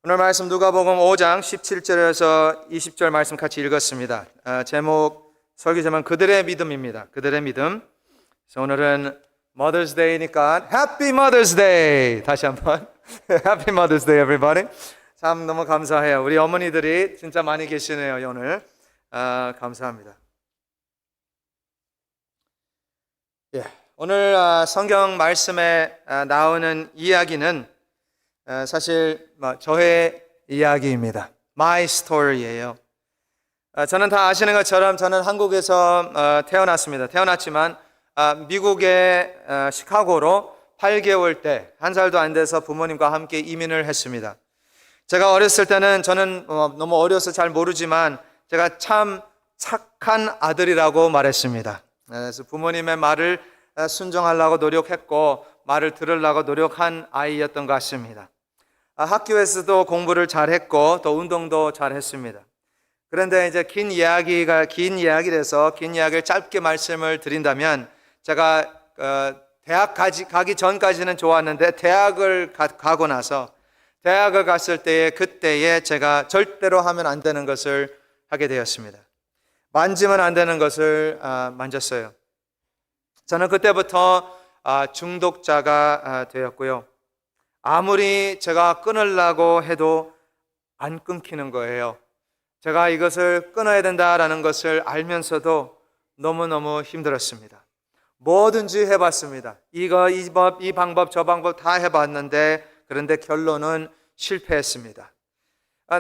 오늘 말씀 누가복음 5장 17절에서 20절 말씀 같이 읽었습니다. 제목, 설교 제목은 그들의 믿음입니다. 그들의 믿음. 그래서 오늘은 Mother's Day니까 Happy Mother's Day! 다시 한번 Happy Mother's Day everybody. 참 너무 감사해요. 우리 어머니들이 진짜 많이 계시네요 오늘. 감사합니다. 오늘 성경 말씀에 나오는 이야기는 사실 저의 이야기입니다. My story예요. 저는 다 아시는 것처럼 저는 한국에서 태어났습니다. 태어났지만 미국의 시카고로 8개월 때, 한 살도 안 돼서 부모님과 함께 이민을 했습니다. 제가 어렸을 때는 저는 너무 어려서 잘 모르지만 제가 참 착한 아들이라고 말했습니다. 그래서 부모님의 말을 순종하려고 노력했고 말을 들으려고 노력한 아이였던 것 같습니다. 학교에서도 공부를 잘했고 또 운동도 잘했습니다. 그런데 이제 긴 이야기라서 긴 이야기를 짧게 말씀을 드린다면 제가 대학 가기 전까지는 좋았는데 대학을 가고 나서 대학을 갔을 때에 그때에 제가 절대로 하면 안 되는 것을 하게 되었습니다. 만지면 안 되는 것을 만졌어요. 저는 그때부터 중독자가 되었고요. 아무리 제가 끊으려고 해도 안 끊기는 거예요. 제가 이것을 끊어야 된다라는 것을 알면서도 너무너무 힘들었습니다. 뭐든지 해봤습니다. 이 방법 저 방법 다 해봤는데 그런데 결론은 실패했습니다.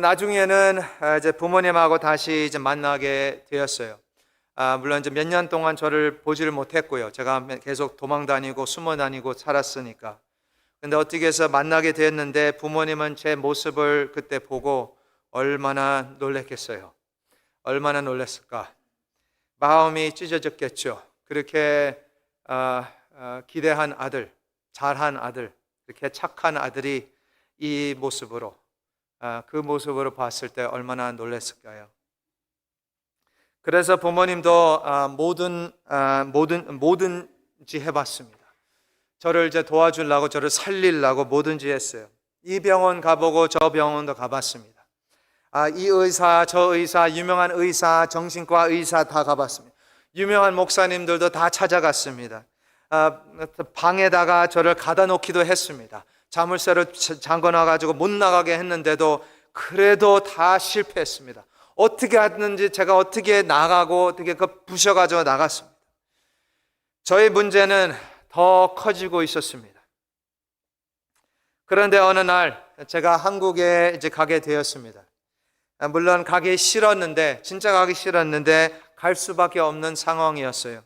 나중에는 이제 부모님하고 다시 이제 만나게 되었어요. 물론 이제 몇 년 동안 저를 보지를 못했고요. 제가 계속 도망 다니고 숨어 다니고 살았으니까. 근데 어떻게 해서 만나게 됐는데 부모님은 제 모습을 그때 보고 얼마나 놀랐겠어요. 얼마나 놀랐을까. 마음이 찢어졌겠죠. 그렇게 기대한 아들, 잘한 아들, 그렇게 착한 아들이 이 모습으로 그 모습으로 봤을 때 얼마나 놀랐을까요. 그래서 부모님도 뭐든지 해봤습니다. 저를 이제 도와주려고 저를 살리려고 뭐든지 했어요. 이 병원 가보고 저 병원도 가봤습니다. 이 의사 저 의사 유명한 의사 정신과 의사 다 가봤습니다. 유명한 목사님들도 다 찾아갔습니다. 방에다가 저를 가다 놓기도 했습니다. 자물쇠로 잠궈놔가지고 못 나가게 했는데도 그래도 다 실패했습니다. 어떻게 하든지 제가 어떻게 나가고 어떻게 부셔가지고 나갔습니다. 저의 문제는 더 커지고 있었습니다. 그런데 어느 날 제가 한국에 이제 가게 되었습니다. 물론 가기 싫었는데 진짜 가기 싫었는데 갈 수밖에 없는 상황이었어요.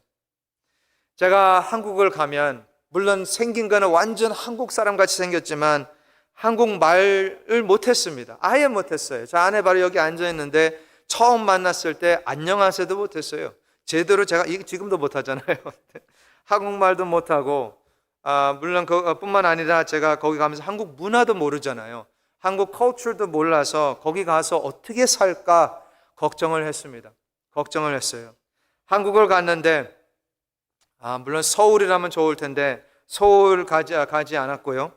제가 한국을 가면 물론 생긴 거는 완전 한국 사람 같이 생겼지만 한국말을 못했습니다. 아예 못했어요. 저 안에 바로 여기 앉아있는데 처음 만났을 때 안녕하세요도 못했어요. 제대로 제가 지금도 못하잖아요. 한국말도 못하고 물론 그뿐만 아니라 제가 거기 가면서 한국 문화도 모르잖아요. 한국 컬처도 몰라서 거기 가서 어떻게 살까 걱정을 했습니다. 걱정을 했어요. 한국을 갔는데 물론 서울이라면 좋을 텐데 서울 가지 않았고요.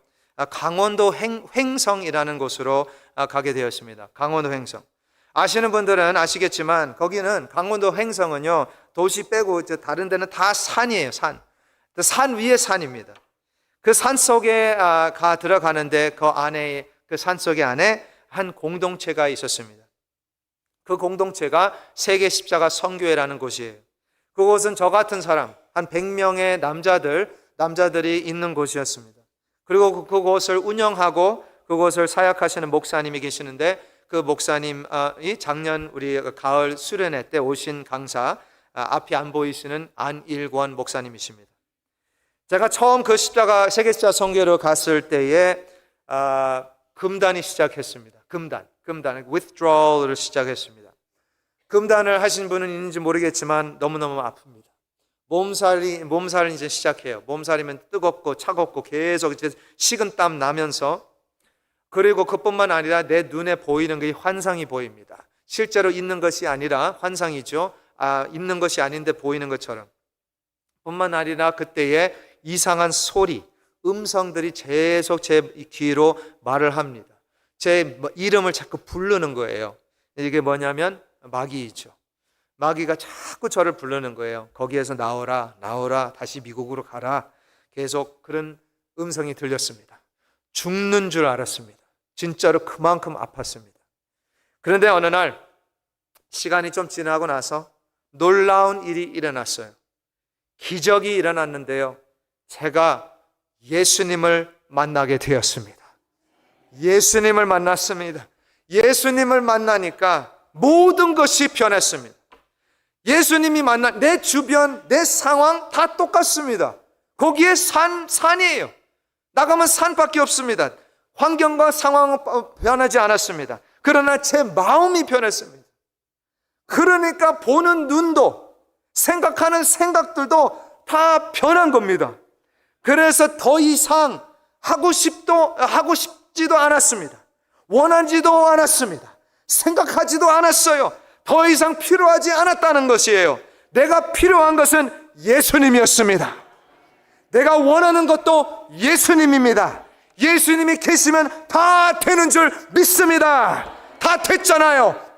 강원도 횡성이라는 곳으로 가게 되었습니다. 강원도 횡성. 아시는 분들은 아시겠지만 거기는 강원도 횡성은요 도시 빼고 다른 데는 다 산이에요. 산 위에 산입니다. 그 산 속에 들어가는데 그 산속에 안에 한 공동체가 있었습니다. 그 공동체가 세계 십자가 선교회라는 곳이에요. 그곳은 저 같은 사람 한 100명의 남자들이 있는 곳이었습니다. 그리고 그곳을 운영하고 그곳을 사역하시는 목사님이 계시는데 그 목사님이 작년 우리 가을 수련회 때 오신 강사 앞이 안 보이시는 안일권 목사님이십니다. 제가 처음 그 세계 십자가 선교회로 갔을 때에 금단이 시작했습니다. 금단 withdrawal을 시작했습니다. 금단을 하신 분은 있는지 모르겠지만 너무너무 아픕니다. 몸살이 이제 시작해요. 몸살이면 뜨겁고 차갑고 계속 이제 식은땀 나면서 그리고 그뿐만 아니라 내 눈에 보이는 게 환상이 보입니다. 실제로 있는 것이 아니라 환상이죠. 있는 것이 아닌데 보이는 것처럼. 뿐만 아니라 그때에 이상한 소리, 음성들이 계속 제 귀로 말을 합니다. 제 이름을 자꾸 부르는 거예요. 이게 뭐냐면 마귀이죠. 마귀가 자꾸 저를 부르는 거예요. 거기에서 나오라, 나오라, 다시 미국으로 가라. 계속 그런 음성이 들렸습니다. 죽는 줄 알았습니다. 진짜로 그만큼 아팠습니다. 그런데 어느 날 시간이 좀 지나고 나서 놀라운 일이 일어났어요. 기적이 일어났는데요. 제가 예수님을 만나게 되었습니다. 예수님을 만났습니다. 예수님을 만나니까 모든 것이 변했습니다. 예수님이 내 주변, 내 상황 다 똑같습니다. 거기에 산이에요. 나가면 산밖에 없습니다. 환경과 상황은 변하지 않았습니다. 그러나 제 마음이 변했습니다. 그러니까 보는 눈도, 생각하는 생각들도 다 변한 겁니다. 그래서 더 이상 하고 싶지도 않았습니다. 원하지도 않았습니다. 생각하지도 않았어요. 더 이상 필요하지 않았다는 것이에요. 내가 필요한 것은 예수님이었습니다. 내가 원하는 것도 예수님입니다. 예수님이 계시면 다 되는 줄 믿습니다. 다 됐잖아요.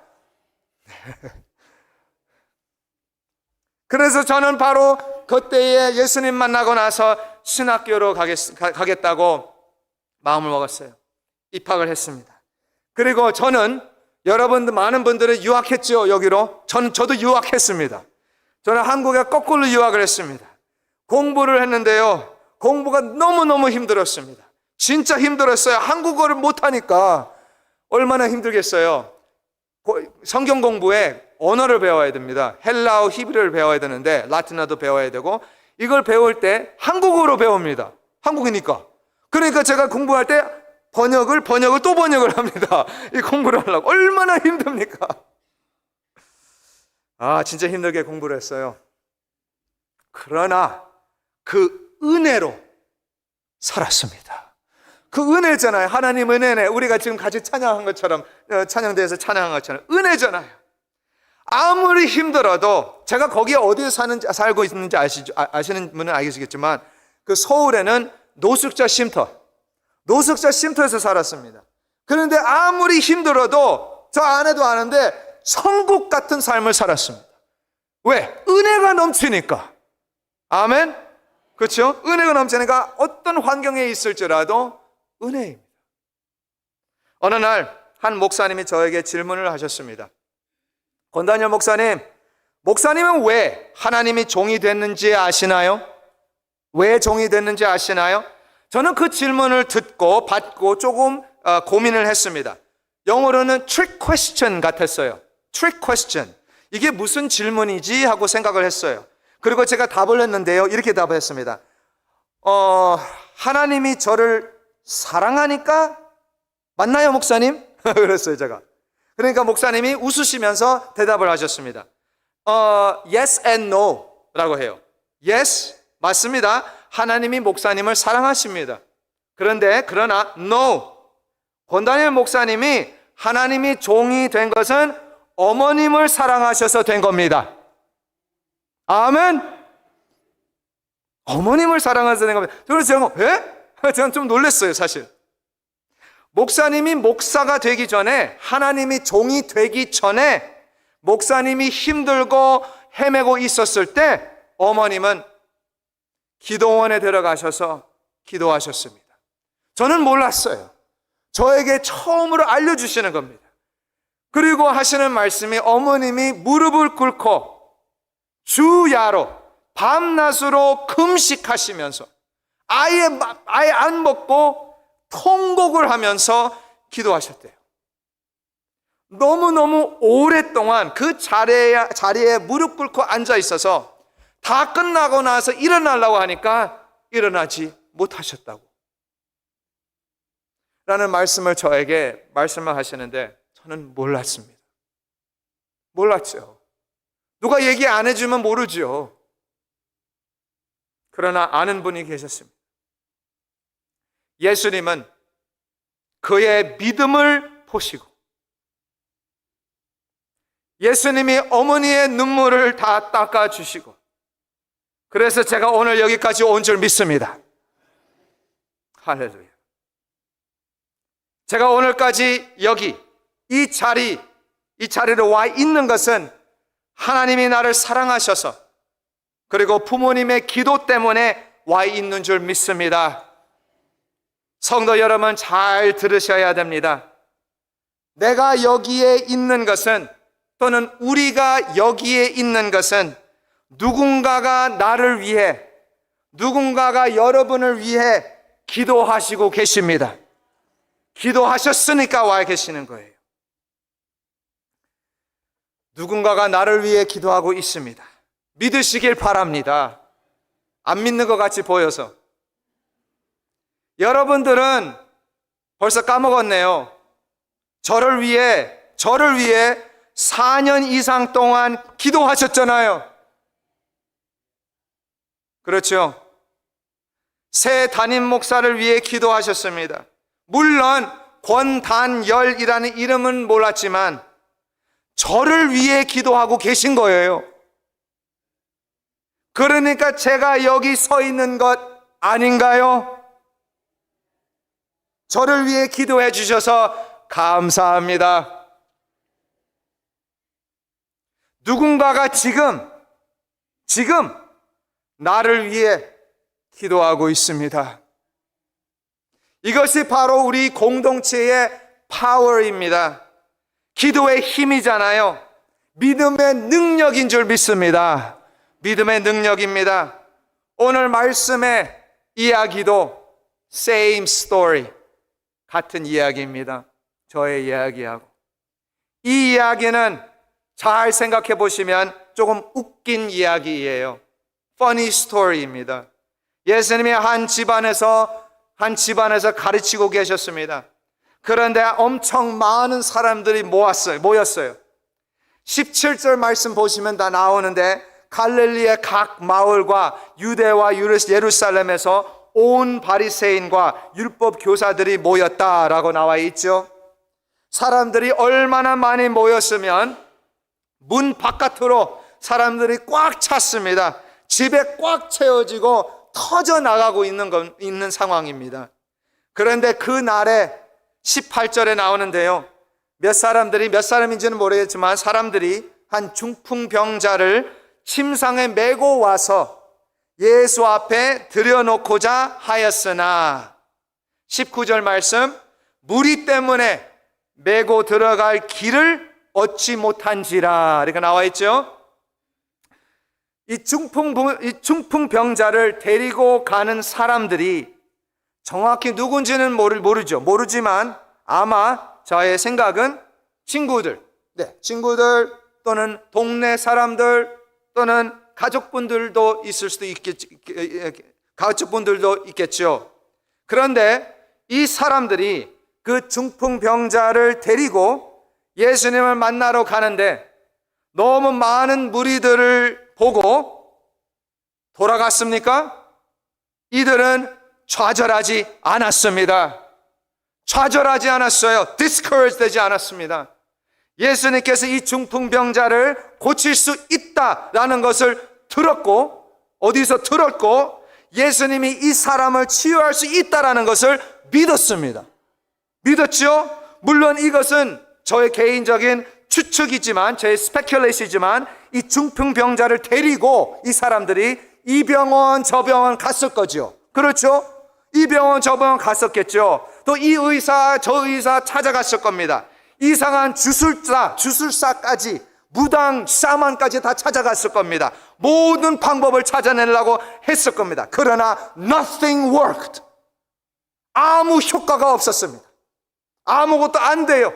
그래서 저는 바로 그때에 예수님 만나고 나서 신학교로 가겠다고 마음을 먹었어요. 입학을 했습니다. 그리고 저는 여러분들 많은 분들은 유학했죠. 여기로 저도 유학했습니다. 저는 한국에 거꾸로 유학을 했습니다. 공부를 했는데요, 공부가 너무너무 힘들었습니다. 진짜 힘들었어요. 한국어를 못하니까 얼마나 힘들겠어요. 성경 공부에 언어를 배워야 됩니다. 헬라어, 히브리어를 배워야 되는데 라틴어도 배워야 되고, 이걸 배울 때 한국어로 배웁니다. 한국이니까. 그러니까 제가 공부할 때 번역을 또 번역을 합니다. 이 공부를 하려고. 얼마나 힘듭니까? 진짜 힘들게 공부를 했어요. 그러나 그 은혜로 살았습니다. 그 은혜잖아요. 하나님 은혜네. 우리가 지금 같이 찬양한 것처럼, 찬양대에서 찬양한 것처럼 은혜잖아요. 아무리 힘들어도, 제가 거기에 어디에 살고 있는지 아시는 분은 알겠지만, 그 서울에는 노숙자 쉼터에서 살았습니다. 그런데 아무리 힘들어도 저 아내도 아는데 천국 같은 삶을 살았습니다. 왜? 은혜가 넘치니까. 아멘? 그렇죠? 은혜가 넘치니까 어떤 환경에 있을지라도 은혜입니다. 어느 날 한 목사님이 저에게 질문을 하셨습니다. 권다니엘 목사님은 왜 하나님이 종이 됐는지 아시나요? 왜 종이 됐는지 아시나요? 저는 그 질문을 받고 조금 고민을 했습니다. 영어로는 trick question 같았어요. trick question. 이게 무슨 질문이지 하고 생각을 했어요. 그리고 제가 답을 했는데요, 이렇게 답을 했습니다. 하나님이 저를 사랑하니까 맞나요, 목사님? 그랬어요, 제가. 그러니까 목사님이 웃으시면서 대답을 하셨습니다. Yes and no 라고 해요. Yes, 맞습니다. 하나님이 목사님을 사랑하십니다. 그러나 no, 권다니엘 목사님이 하나님이 종이 된 것은 어머님을 사랑하셔서 된 겁니다. 아멘. 어머님을 사랑하셔서 된 겁니다. 그래서 제가 좀 놀랐어요, 사실. 목사님이 목사가 되기 전에, 하나님이 종이 되기 전에 목사님이 힘들고 헤매고 있었을 때 어머님은 기도원에 들어가셔서 기도하셨습니다. 저는 몰랐어요. 저에게 처음으로 알려주시는 겁니다. 그리고 하시는 말씀이, 어머님이 무릎을 꿇고 주야로 밤낮으로 금식하시면서 아예 안 먹고 통곡을 하면서 기도하셨대요. 너무너무 오랫동안 그 자리에 무릎 꿇고 앉아 있어서 다 끝나고 나서 일어나려고 하니까 일어나지 못하셨다고 라는 말씀을 저에게 말씀을 하시는데, 저는 몰랐습니다. 몰랐죠. 누가 얘기 안 해주면 모르죠. 그러나 아는 분이 계셨습니다. 예수님은 그의 믿음을 보시고 예수님이 어머니의 눈물을 다 닦아주시고, 그래서 제가 오늘 여기까지 온 줄 믿습니다. 할렐루야. 제가 오늘까지 여기 이 자리로 와 있는 것은 하나님이 나를 사랑하셔서 그리고 부모님의 기도 때문에 와 있는 줄 믿습니다. 성도 여러분, 잘 들으셔야 됩니다. 내가 여기에 있는 것은, 또는 우리가 여기에 있는 것은 누군가가 나를 위해, 누군가가 여러분을 위해 기도하시고 계십니다. 기도하셨으니까 와 계시는 거예요. 누군가가 나를 위해 기도하고 있습니다. 믿으시길 바랍니다. 안 믿는 것 같이 보여서. 여러분들은 벌써 까먹었네요. 저를 위해 4년 이상 동안 기도하셨잖아요. 그렇죠? 새 담임 목사를 위해 기도하셨습니다. 물론 권단열이라는 이름은 몰랐지만 저를 위해 기도하고 계신 거예요. 그러니까 제가 여기 서 있는 것 아닌가요? 저를 위해 기도해 주셔서 감사합니다. 누군가가 지금 나를 위해 기도하고 있습니다. 이것이 바로 우리 공동체의 파워입니다. 기도의 힘이잖아요. 믿음의 능력인 줄 믿습니다. 믿음의 능력입니다. 오늘 말씀의 이야기도 same story, 같은 이야기입니다. 저의 이야기하고. 이 이야기는 잘 생각해 보시면 조금 웃긴 이야기예요. funny story입니다. 예수님이 한 집안에서 가르치고 계셨습니다. 그런데 엄청 많은 사람들이 모였어요. 17절 말씀 보시면 다 나오는데, 갈릴리의 각 마을과 유대와 예루살렘에서 온 바리새인과 율법 교사들이 모였다라고 나와 있죠. 사람들이 얼마나 많이 모였으면 문 바깥으로 사람들이 꽉 찼습니다. 집에 꽉 채워지고 터져 나가고 있는 상황입니다. 그런데 그 날에 18절에 나오는데요, 몇 사람인지는 모르겠지만 사람들이 한 중풍병자를 침상에 메고 와서 예수 앞에 들여놓고자 하였으나, 19절 말씀, 무리 때문에 메고 들어갈 길을 얻지 못한지라, 이렇게 나와 있죠. 이 중풍병자를 데리고 가는 사람들이 정확히 누군지는 모르지만 아마 저의 생각은 친구들 또는 동네 사람들 또는 가족분들도 있겠죠. 그런데 이 사람들이 그 중풍병자를 데리고 예수님을 만나러 가는데 너무 많은 무리들을 보고 돌아갔습니까? 이들은 좌절하지 않았습니다. 좌절하지 않았어요. discouraged 되지 않았습니다. 예수님께서 이 중풍병자를 고칠 수 있다라는 것을 들었고, 어디서 들었고, 예수님이 이 사람을 치유할 수 있다라는 것을 믿었습니다. 믿었죠? 물론 이것은 저의 개인적인 추측이지만, 제 스페큘레이션이지만, 이 중풍병자를 데리고 이 사람들이 이 병원 저 병원 갔을 거죠. 그렇죠? 이 병원 저 병원 갔었겠죠. 또 이 의사 저 의사 찾아갔을 겁니다. 이상한 주술사까지, 무당 샤만까지 다 찾아갔을 겁니다. 모든 방법을 찾아내려고 했을 겁니다. 그러나 nothing worked. 아무 효과가 없었습니다. 아무것도 안 돼요.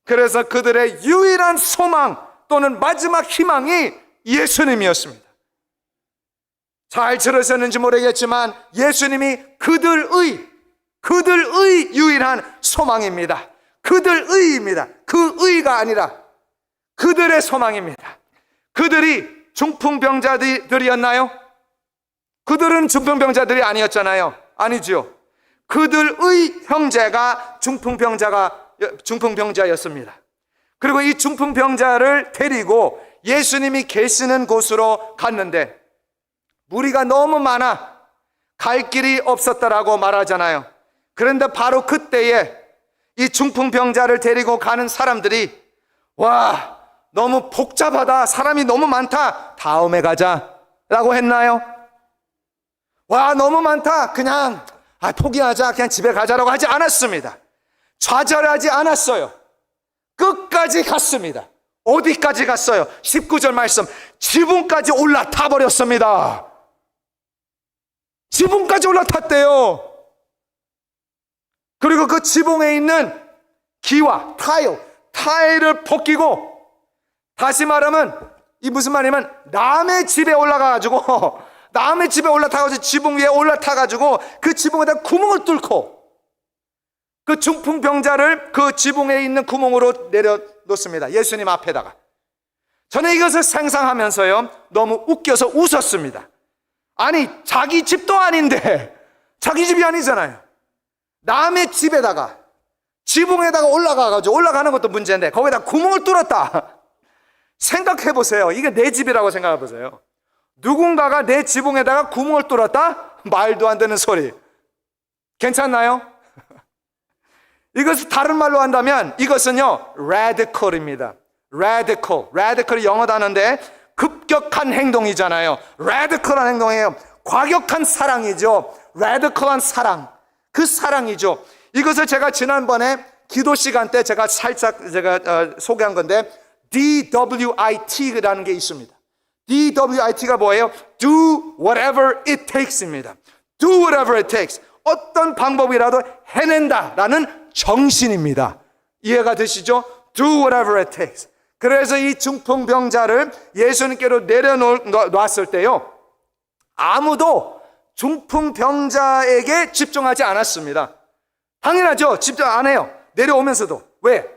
그래서 그들의 유일한 소망 또는 마지막 희망이 예수님이었습니다. 잘 들으셨는지 모르겠지만 예수님이 그들의 유일한 소망입니다. 그들의입니다. 그 의가 아니라 그들의 소망입니다. 그들이 중풍병자들이었나요? 그들은 중풍병자들이 아니었잖아요. 아니죠. 그들의 형제가 중풍병자였습니다. 그리고 이 중풍병자를 데리고 예수님이 계시는 곳으로 갔는데 무리가 너무 많아 갈 길이 없었다라고 말하잖아요. 그런데 바로 그때에 이 중풍병자를 데리고 가는 사람들이 와, 너무 복잡하다, 사람이 너무 많다, 다음에 가자 라고 했나요? 와, 너무 많다, 그냥 포기하자, 그냥 집에 가자라고 하지 않았습니다. 좌절하지 않았어요. 끝까지 갔습니다. 어디까지 갔어요? 19절 말씀, 지붕까지 올라타 버렸습니다. 지붕까지 올라탔대요. 그리고 그 지붕에 있는 기와 타일을 벗기고, 다시 말하면 이 무슨 말이냐면 남의 집에 올라가가지고 남의 집에 올라타가지고 지붕 위에 올라타가지고 그 지붕에다 구멍을 뚫고 그 중풍병자를 그 지붕에 있는 구멍으로 내려놓습니다. 예수님 앞에다가. 저는 이것을 상상하면서요, 너무 웃겨서 웃었습니다. 아니, 자기 집도 아닌데, 자기 집이 아니잖아요. 남의 집에다가, 지붕에다가 올라가가지고, 올라가는 것도 문제인데 거기다 구멍을 뚫었다. 생각해 보세요. 이게 내 집이라고 생각해 보세요. 누군가가 내 지붕에다가 구멍을 뚫었다? 말도 안 되는 소리. 괜찮나요? 이것을 다른 말로 한다면 이것은요, radical입니다. radical이 영어 단어인데 급격한 행동이잖아요. radical한 행동이에요. 과격한 사랑이죠. radical한 사랑, 그 사랑이죠. 이것을 제가 지난번에 기도 시간 때 제가 살짝 소개한 건데, DWIT라는 게 있습니다. DWIT가 뭐예요? Do whatever it takes입니다. Do whatever it takes. 어떤 방법이라도 해낸다라는 정신입니다. 이해가 되시죠? Do whatever it takes. 그래서 이 중풍병자를 예수님께로 내려놓았을 때요, 아무도 중풍병자에게 집중하지 않았습니다. 당연하죠. 집중 안 해요. 내려오면서도. 왜?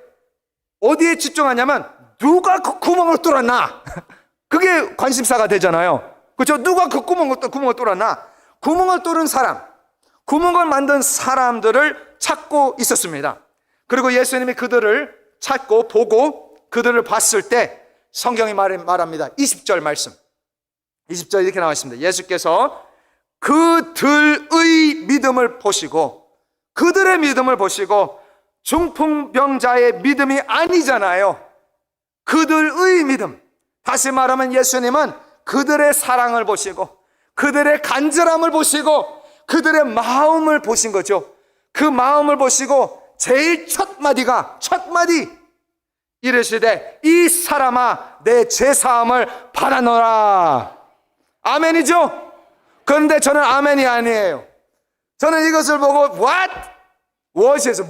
어디에 집중하냐면 누가 그 구멍을 뚫었나? 그게 관심사가 되잖아요. 그렇죠? 누가 그 구멍을 뚫었나? 구멍을 뚫은 사람, 구멍을 만든 사람들을 찾고 있었습니다. 그리고 예수님이 그들을 찾고 보고 그들을 봤을 때 성경이 말합니다. 20절 말씀. 20절 이렇게 나와 있습니다. 예수께서 그들의 믿음을 보시고, 그들의 믿음을 보시고, 중풍병자의 믿음이 아니잖아요. 그들의 믿음. 다시 말하면 예수님은 그들의 사랑을 보시고, 그들의 간절함을 보시고, 그들의 마음을 보신 거죠. 그 마음을 보시고 제일 첫 마디 이르시되 이 사람아 내 죄사함을 받아노라. 아멘이죠? 그런데 저는 아멘이 아니에요. 저는 이것을 보고 what에서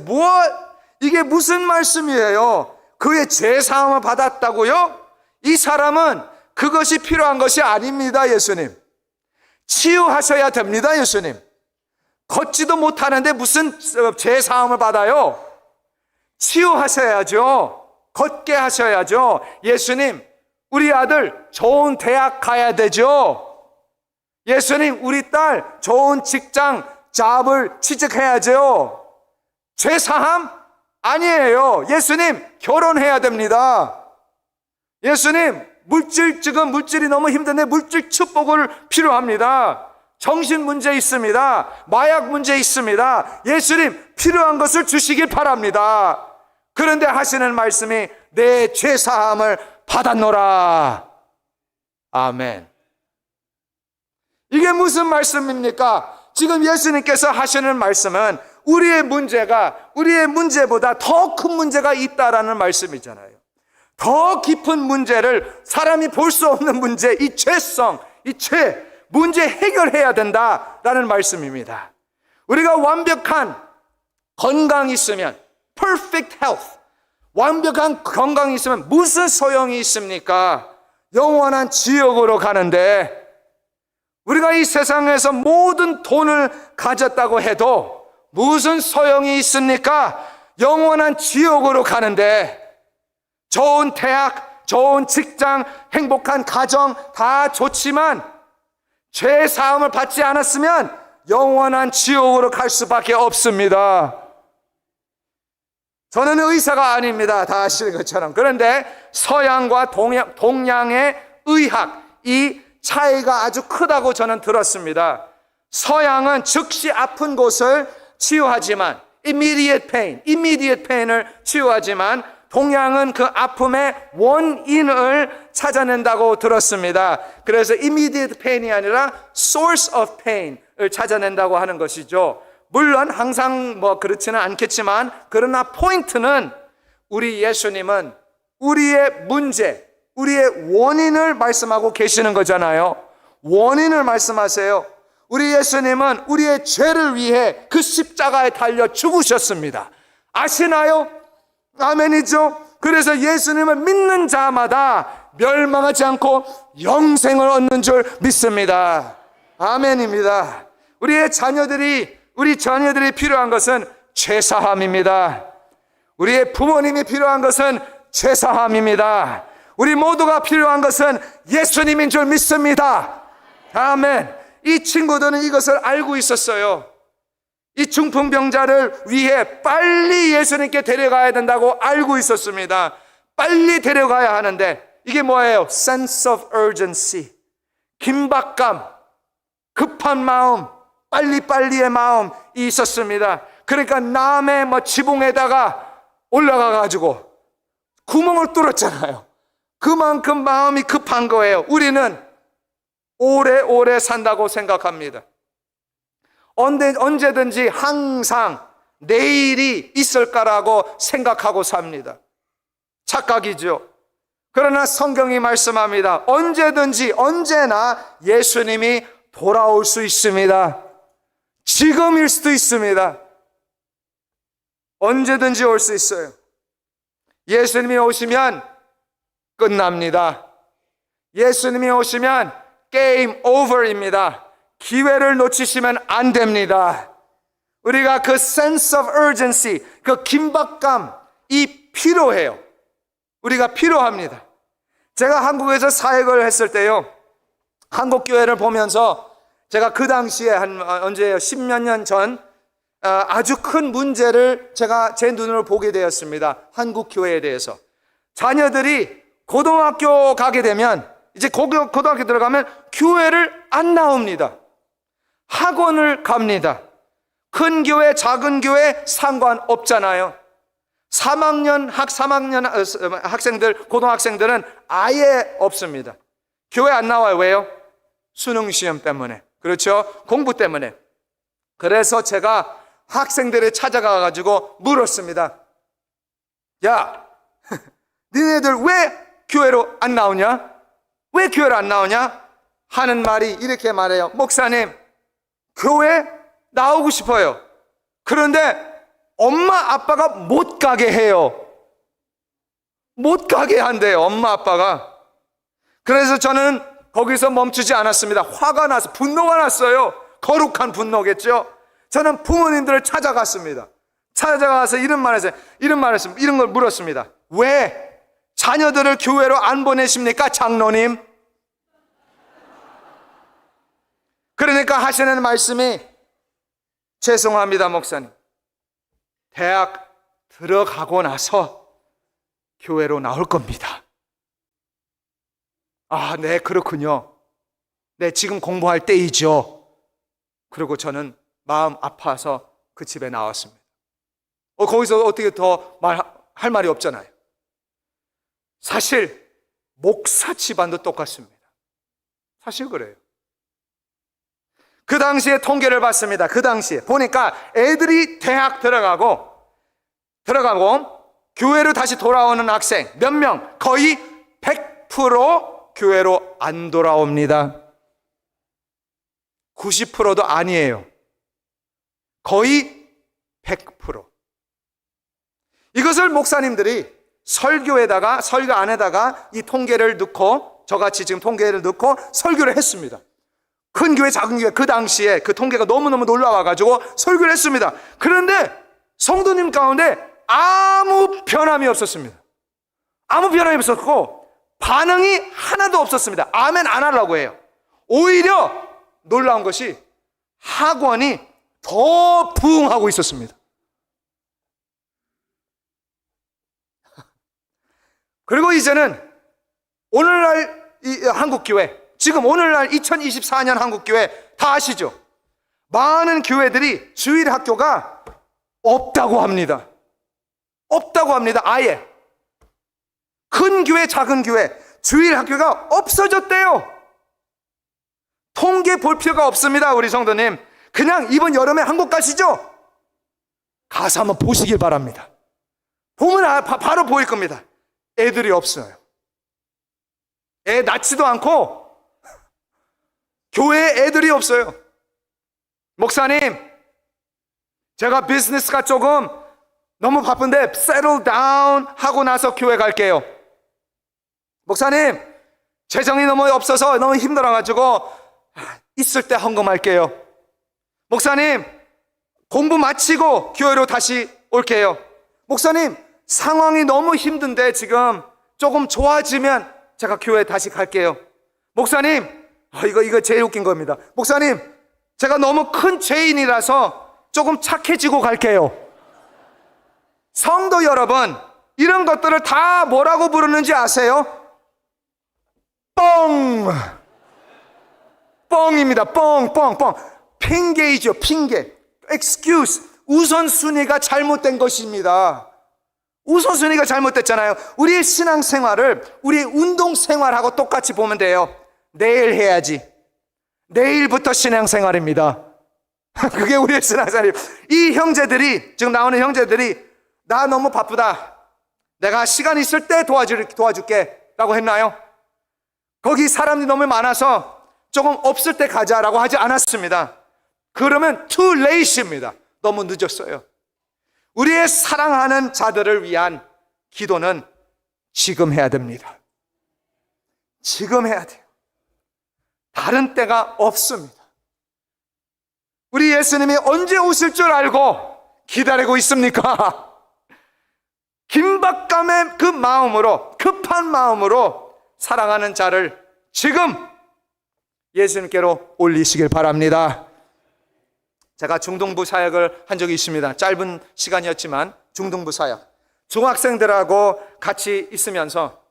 이게 무슨 말씀이에요? 그의 죄사함을 받았다고요? 이 사람은 그것이 필요한 것이 아닙니다. 예수님, 치유하셔야 됩니다. 예수님, 걷지도 못하는데 무슨 죄사함을 받아요? 치유하셔야죠. 걷게 하셔야죠. 예수님, 우리 아들 좋은 대학 가야 되죠. 예수님, 우리 딸 좋은 직장 잡을 취직해야죠. 죄사함? 아니에요. 예수님, 결혼해야 됩니다. 예수님, 지금 물질이 너무 힘든데 물질 축복을 필요합니다. 정신 문제 있습니다. 마약 문제 있습니다. 예수님, 필요한 것을 주시길 바랍니다. 그런데 하시는 말씀이 내 죄사함을 받았노라. 아멘. 이게 무슨 말씀입니까? 지금 예수님께서 하시는 말씀은 우리의 문제보다 더 큰 문제가 있다라는 말씀이잖아요. 더 깊은 문제를, 사람이 볼 수 없는 문제, 이 죄성, 문제 해결해야 된다라는 말씀입니다. 우리가 완벽한 건강이 있으면, perfect health, 완벽한 건강이 있으면 무슨 소용이 있습니까? 영원한 지옥으로 가는데, 우리가 이 세상에서 모든 돈을 가졌다고 해도 무슨 소용이 있습니까? 영원한 지옥으로 가는데, 좋은 대학, 좋은 직장, 행복한 가정 다 좋지만 죄 사함을 받지 않았으면 영원한 지옥으로 갈 수밖에 없습니다. 저는 의사가 아닙니다. 다 아시는 것처럼. 그런데 서양과 동양의 의학, 이 차이가 아주 크다고 저는 들었습니다. 서양은 즉시 아픈 곳을 치유하지만 immediate pain을 치유하지만 동양은 그 아픔의 원인을 찾아낸다고 들었습니다. 그래서 immediate pain이 아니라 source of pain을 찾아낸다고 하는 것이죠. 물론 항상 그렇지는 않겠지만, 그러나 포인트는 우리 예수님은 우리의 문제, 우리의 원인을 말씀하고 계시는 거잖아요. 원인을 말씀하세요. 우리 예수님은 우리의 죄를 위해 그 십자가에 달려 죽으셨습니다. 아시나요? 아멘이죠. 그래서 예수님을 믿는 자마다 멸망하지 않고 영생을 얻는 줄 믿습니다. 아멘입니다. 우리 자녀들이 필요한 것은 죄사함입니다. 우리의 부모님이 필요한 것은 죄사함입니다. 우리 모두가 필요한 것은 예수님인 줄 믿습니다. 아멘. 이 친구들은 이것을 알고 있었어요. 이 중풍병자를 위해 빨리 예수님께 데려가야 된다고 알고 있었습니다. 빨리 데려가야 하는데, 이게 뭐예요? sense of urgency, 긴박감, 급한 마음, 빨리빨리의 마음이 있었습니다. 그러니까 남의 지붕에다가 올라가가지고 구멍을 뚫었잖아요. 그만큼 마음이 급한 거예요. 우리는 오래오래 산다고 생각합니다. 언제든지 항상 내일이 있을까라고 생각하고 삽니다. 착각이죠. 그러나 성경이 말씀합니다. 언제든지 언제나 예수님이 돌아올 수 있습니다. 지금일 수도 있습니다. 언제든지 올 수 있어요. 예수님이 오시면 끝납니다. 예수님이 오시면 게임 오버입니다. 기회를 놓치시면 안 됩니다. 우리가 그 sense of urgency, 그 긴박감이 필요해요. 우리가 필요합니다. 제가 한국에서 사역을 했을 때요, 한국 교회를 보면서 제가 그 당시에 언제예요? 10몇 년 전 아주 큰 문제를 제가 제 눈으로 보게 되었습니다. 한국 교회에 대해서. 자녀들이 고등학교 가게 되면, 이제 고등학교 들어가면 교회를 안 나옵니다. 학원을 갑니다. 큰 교회, 작은 교회 상관없잖아요. 3학년 학생들, 고등학생들은 아예 없습니다. 교회 안 나와요. 왜요? 수능 시험 때문에. 그렇죠? 공부 때문에. 그래서 제가 학생들을 찾아가가지고 물었습니다. 야, 니네들 왜 교회로 안 나오냐? 왜 교회로 안 나오냐? 하는 말이 이렇게 말해요. 목사님, 교회 나오고 싶어요. 그런데 엄마 아빠가 못 가게 해요. 못 가게 한대요, 엄마 아빠가. 그래서 저는 거기서 멈추지 않았습니다. 화가 나서, 분노가 났어요. 거룩한 분노겠죠. 저는 부모님들을 찾아갔습니다. 찾아가서 이런 걸 물었습니다. 왜 자녀들을 교회로 안 보내십니까, 장로님? 그러니까 하시는 말씀이, 죄송합니다, 목사님. 대학 들어가고 나서 교회로 나올 겁니다. 아, 네, 그렇군요. 네, 지금 공부할 때이죠. 그리고 저는 마음 아파서 그 집에 나왔습니다. 거기서 어떻게 더 할 말이 없잖아요. 사실 목사 집안도 똑같습니다. 사실 그래요. 그 당시에 통계를 봤습니다. 그 당시에 보니까 애들이 대학 들어가고 교회로 다시 돌아오는 학생 몇 명, 거의 100% 교회로 안 돌아옵니다. 90%도 아니에요. 거의 100%. 이것을 목사님들이 설교 안에다가 이 통계를 넣고, 저같이 지금 통계를 넣고 설교를 했습니다. 큰 교회, 작은 교회, 그 당시에 그 통계가 너무너무 놀라워가지고 설교를 했습니다. 그런데 성도님 가운데 아무 변함이 없었습니다. 아무 변함이 없었고 반응이 하나도 없었습니다. 아멘 안 하려고 해요. 오히려 놀라운 것이 학원이 더 부흥하고 있었습니다. 그리고 이제는 오늘날 이 한국교회, 지금 오늘날 2024년 한국교회 다 아시죠? 많은 교회들이 주일 학교가 없다고 합니다. 없다고 합니다. 아예. 큰 교회, 작은 교회, 주일 학교가 없어졌대요. 통계 볼 필요가 없습니다. 우리 성도님, 그냥 이번 여름에 한국 가시죠? 가서 한번 보시길 바랍니다. 보면 바로 보일 겁니다. 애들이 없어요. 애 낳지도 않고 교회에 애들이 없어요. 목사님, 제가 비즈니스가 조금 너무 바쁜데 settle down 하고 나서 교회 갈게요. 목사님, 재정이 너무 없어서 너무 힘들어가지고 있을 때 헌금할게요. 목사님, 공부 마치고 교회로 다시 올게요. 목사님, 상황이 너무 힘든데 지금 조금 좋아지면 제가 교회 다시 갈게요. 목사님, 이거 제일 웃긴 겁니다. 목사님, 제가 너무 큰 죄인이라서 조금 착해지고 갈게요. 성도 여러분, 이런 것들을 다 뭐라고 부르는지 아세요? 뻥! 뻥입니다. 뻥. 핑계이죠. 핑계. excuse. 우선순위가 잘못된 것입니다. 우선순위가 잘못됐잖아요. 우리의 신앙생활을 우리의 운동생활하고 똑같이 보면 돼요. 내일 해야지. 내일부터 신앙생활입니다. 그게 우리의 신앙생활이에요. 이 형제들이, 지금 나오는 형제들이 나 너무 바쁘다, 내가 시간 있을 때 도와줄게 라고 했나요? 거기 사람이 너무 많아서 조금 없을 때 가자라고 하지 않았습니다. 그러면 too late입니다. 너무 늦었어요. 우리의 사랑하는 자들을 위한 기도는 지금 해야 됩니다. 지금 해야 돼요. 다른 때가 없습니다. 우리 예수님이 언제 오실 줄 알고 기다리고 있습니까? 긴박감의 그 마음으로, 급한 마음으로 사랑하는 자를 지금 예수님께로 올리시길 바랍니다. 제가 중등부 사역을 한 적이 있습니다. 짧은 시간이었지만 중등부 사역, 중학생들하고 같이 있으면서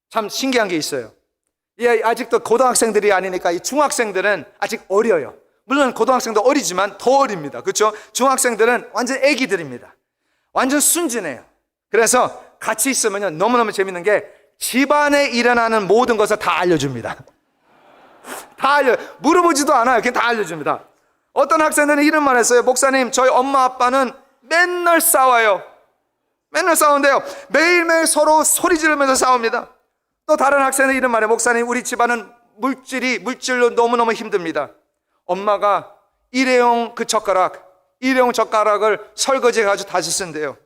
참 신기한 게 있어요. 아직도 고등학생들이 아니니까 이 중학생들은 아직 어려요. 물론 고등학생도 어리지만 더 어립니다. 그렇죠? 중학생들은 완전 애기들입니다. 완전 순진해요. 그래서 같이 있으면 너무너무 재밌는 게 집안에 일어나는 모든 것을 다 알려줍니다. 다 물어보지도 않아요. 그냥 다 알려줍니다. 어떤 학생들은 이런 말 했어요. 목사님, 저희 엄마 아빠는 맨날 싸워요. 맨날 싸우는데요, 매일매일 서로 소리 지르면서 싸웁니다. 또 다른 학생은 이런 말이에요. 목사님, 우리 집안은 물질로 너무너무 힘듭니다. 엄마가 일회용 젓가락을 설거지해 가지고 다시 쓴대요.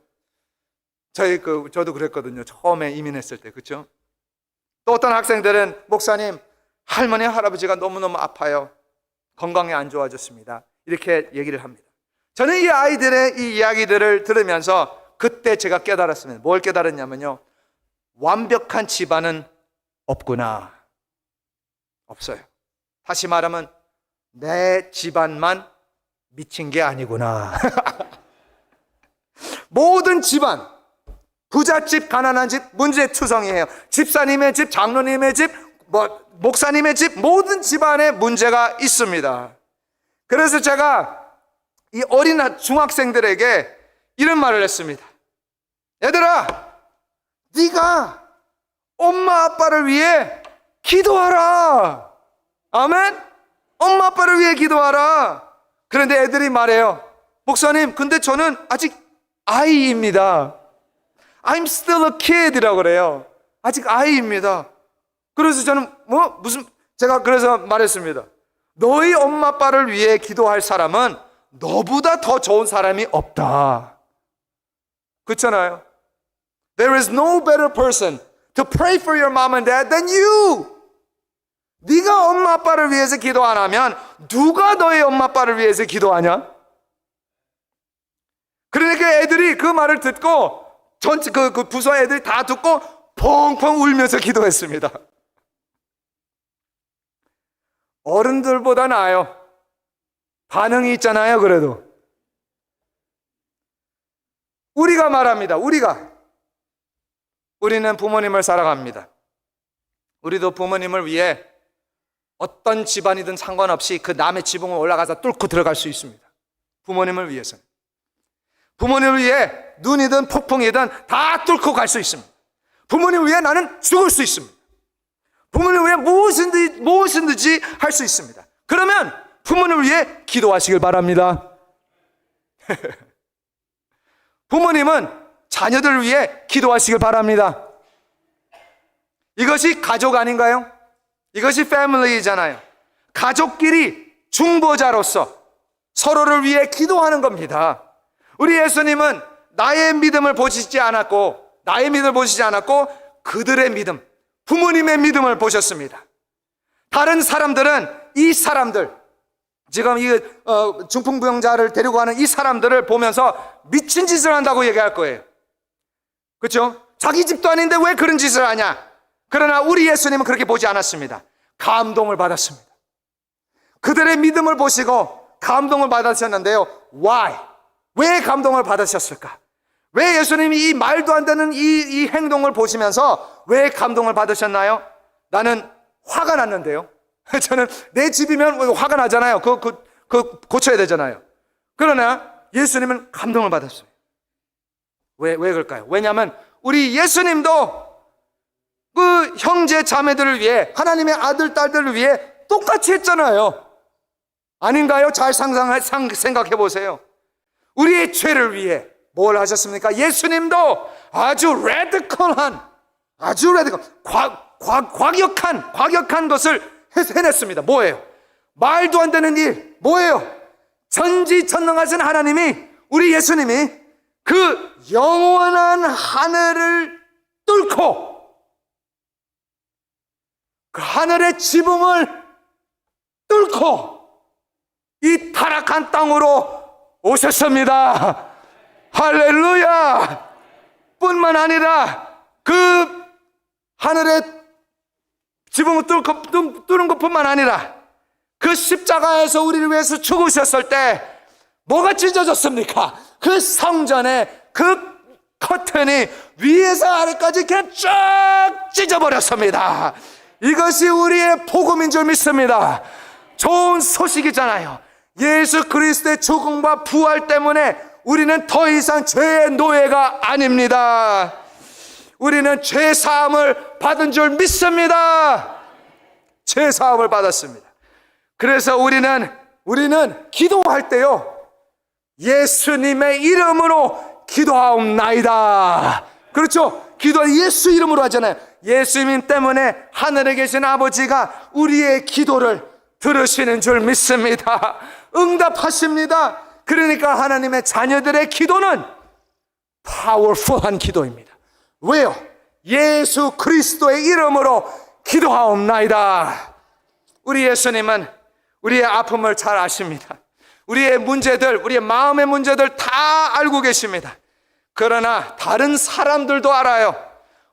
저도 그랬거든요. 처음에 이민했을 때. 그렇죠? 또 어떤 학생들은 목사님, 할머니 할아버지가 너무너무 아파요. 건강이 안 좋아졌습니다. 이렇게 얘기를 합니다. 저는 이 아이들의 이 이야기들을 들으면서 그때 제가 깨달았습니다. 뭘 깨달았냐면요, 완벽한 집안은 없구나. 없어요. 다시 말하면 내 집안만 미친 게 아니구나. 모든 집안, 부잣집, 가난한 집, 문제투성이에요. 집사님의 집, 장로님의 집, 목사님의 집, 모든 집안에 문제가 있습니다. 그래서 제가 이 어린 중학생들에게 이런 말을 했습니다. 얘들아, 네가 엄마 아빠를 위해 기도하라. 아멘? 엄마 아빠를 위해 기도하라. 그런데 애들이 말해요. 목사님, 근데 저는 아직 아이입니다. I'm still a kid이라고 그래요. 아직 아이입니다. 그래서 저는 제가 그래서 말했습니다. 너희 엄마 아빠를 위해 기도할 사람은 너보다 더 좋은 사람이 없다. 그렇잖아요. There is no better person to pray for your mom and dad than you. 네가 엄마 아빠를 위해서 기도 안 하면 누가 너희 엄마 아빠를 위해서 기도하냐? 그러니까 애들이 그 말을 듣고 전체 그 부서 애들이 다 듣고 펑펑 울면서 기도했습니다. 어른들보다 나아요. 반응이 있잖아요. 그래도 우리가 말합니다. 우리는 부모님을 사랑합니다. 우리도 부모님을 위해 어떤 집안이든 상관없이 그 남의 지붕을 올라가서 뚫고 들어갈 수 있습니다. 부모님을 위해서는. 부모님을 위해 눈이든 폭풍이든 다 뚫고 갈 수 있습니다. 부모님을 위해 나는 죽을 수 있습니다. 부모님을 위해 무엇이든지 할 수 있습니다. 그러면 부모님을 위해 기도하시길 바랍니다. 부모님은 자녀들을 위해 기도하시길 바랍니다. 이것이 가족 아닌가요? 이것이 패밀리잖아요. 가족끼리 중보자로서 서로를 위해 기도하는 겁니다. 우리 예수님은 나의 믿음을 보시지 않았고 그들의 믿음, 부모님의 믿음을 보셨습니다. 다른 사람들은 이 사람들, 지금 이 중풍병자를 데리고 가는 이 사람들을 보면서 미친 짓을 한다고 얘기할 거예요. 그렇죠? 자기 집도 아닌데 왜 그런 짓을 하냐? 그러나 우리 예수님은 그렇게 보지 않았습니다. 감동을 받았습니다. 그들의 믿음을 보시고 감동을 받으셨는데요. Why? 왜 감동을 받으셨을까? 왜 예수님이 이 말도 안 되는 이 행동을 보시면서 왜 감동을 받으셨나요? 나는 화가 났는데요. 저는 내 집이면 화가 나잖아요. 그거 고쳐야 되잖아요. 그러나 예수님은 감동을 받았어요. 왜 그럴까요? 왜냐하면 우리 예수님도 그 형제 자매들을 위해, 하나님의 아들 딸들을 위해 똑같이 했잖아요. 아닌가요? 잘 생각해 보세요. 우리의 죄를 위해 뭘 하셨습니까? 예수님도 아주 과격한 것을 해냈습니다. 뭐예요? 말도 안 되는 일, 뭐예요? 전지전능하신 하나님이, 우리 예수님이 그 영원한 하늘을 뚫고 그 하늘의 지붕을 뚫고 이 타락한 땅으로 오셨습니다. 할렐루야! 뿐만 아니라 그 하늘의 지붕을 뚫은 것뿐만 아니라 그 십자가에서 우리를 위해서 죽으셨을 때 뭐가 찢어졌습니까? 그 성전의 그 커튼이 위에서 아래까지 그냥 쫙 찢어버렸습니다. 이것이 우리의 복음인 줄 믿습니다. 좋은 소식이잖아요. 예수 그리스도의 죽음과 부활 때문에 우리는 더 이상 죄의 노예가 아닙니다. 우리는 죄 사함을 받은 줄 믿습니다. 죄 사함을 받았습니다. 그래서 우리는 기도할 때요, 예수님의 이름으로 기도하옵나이다. 그렇죠? 기도 예수 이름으로 하잖아요. 예수님 때문에 하늘에 계신 아버지가 우리의 기도를 들으시는 줄 믿습니다. 응답하십니다. 그러니까 하나님의 자녀들의 기도는 파워풀한 기도입니다. 왜요? 예수 그리스도의 이름으로 기도하옵나이다. 우리 예수님은 우리의 아픔을 잘 아십니다. 우리의 문제들, 우리의 마음의 문제들 다 알고 계십니다. 그러나 다른 사람들도 알아요.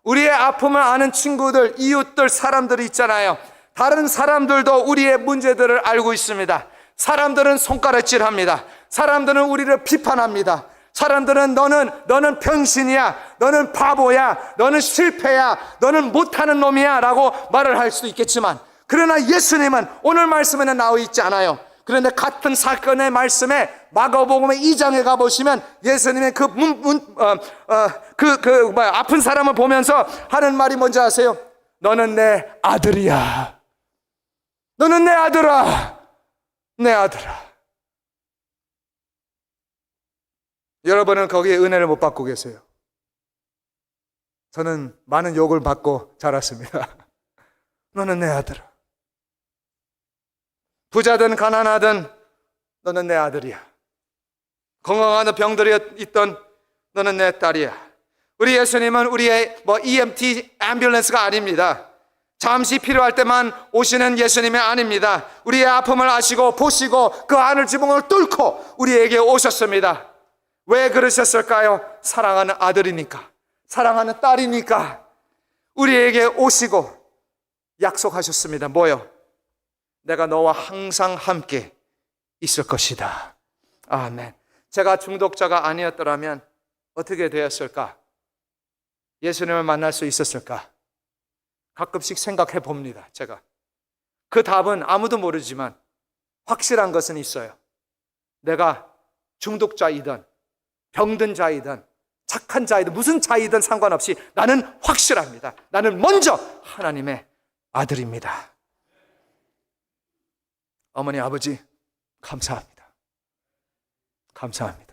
우리의 아픔을 아는 친구들, 이웃들, 사람들이 있잖아요. 다른 사람들도 우리의 문제들을 알고 있습니다. 사람들은 손가락질합니다. 사람들은 우리를 비판합니다. 사람들은 너는 병신이야, 너는 바보야, 너는 실패야, 너는 못하는 놈이야 라고 말을 할 수도 있겠지만, 그러나 예수님은 오늘 말씀에는 나와 있지 않아요. 그런데 같은 사건의 말씀에 마가복음의 2장에 가보시면 예수님의 아픈 사람을 보면서 하는 말이 뭔지 아세요? 너는 내 아들이야. 너는 내 아들아. 내 아들아. 여러분은 거기에 은혜를 못 받고 계세요. 저는 많은 욕을 받고 자랐습니다. 너는 내 아들아. 부자든 가난하든 너는 내 아들이야. 건강한 병들이 있던 너는 내 딸이야. 우리 예수님은 우리의 EMT 앰뷸런스가 아닙니다. 잠시 필요할 때만 오시는 예수님이 아닙니다. 우리의 아픔을 아시고 보시고 그 하늘 지붕을 뚫고 우리에게 오셨습니다. 왜 그러셨을까요? 사랑하는 아들이니까, 사랑하는 딸이니까 우리에게 오시고 약속하셨습니다. 뭐요? 내가 너와 항상 함께 있을 것이다. 아멘. 제가 중독자가 아니었더라면 어떻게 되었을까? 예수님을 만날 수 있었을까? 가끔씩 생각해 봅니다. 제가 그 답은 아무도 모르지만 확실한 것은 있어요. 내가 중독자이든 병든 자이든 착한 자이든 무슨 자이든 상관없이 나는 확실합니다. 나는 먼저 하나님의 아들입니다. 어머니, 아버지, 감사합니다. 감사합니다.